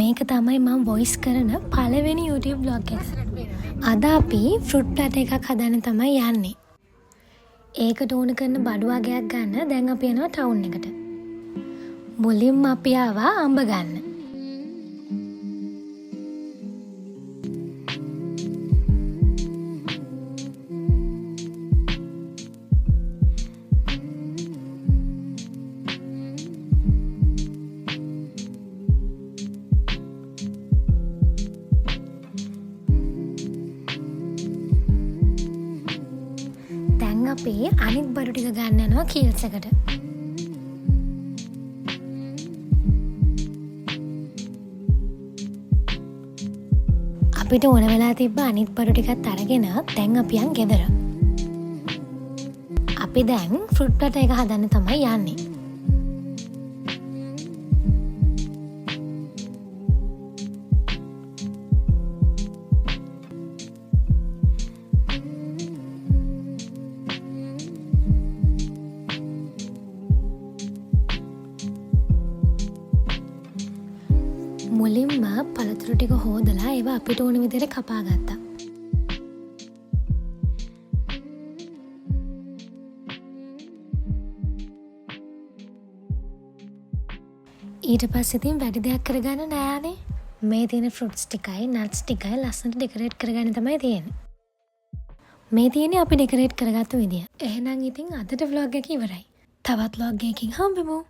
මේක තමයි මම වොයිස් කරන පළවෙනි YouTube vlog එක. අද අපි ෆෘට් ප්ලැටර් එකක් හදන්න තමයි යන්නේ. ඒකට ඕන කරන බඩු වර්ගයක් ගන්න දැන් අපි යනවා ටවුන් එකට. මුලින්ම අපි ආවා අඹ ගන්න. අපි අනිත් බඩු ටික ගන්න යනවා කීල්ස් එකට. අපිට ඕන වෙලා තිබ්බ අනිත් බඩු ටිකත් අරගෙන දැන් අපි යන් ගෙදර. අපි දැන් ෆෘට් ප්ලැටර් එක හදන්න තමයි යන්නේ. මුලින්ම පළතුරු ටික හොදලා ඒවා අපිට ඕන විදිහට කපා ගත්තා. ඊට පස්සේ ඉතින් වැඩි දෙයක් කරගන්න නෑනේ. මේ තියෙන ෆෘට්ස් ටිකයි නට්ස් ටිකයි ලස්සනට ඩෙකොරේට් කරගන්න තමයි තියෙන්නේ. මේ තියෙන්නේ අපි ඩෙකොරේට් කරගත්ත විදිය. එහෙනම් ඉතින් අදට vlog එක ඉවරයි. තවත් vlog එකකින් හම්බෙමු.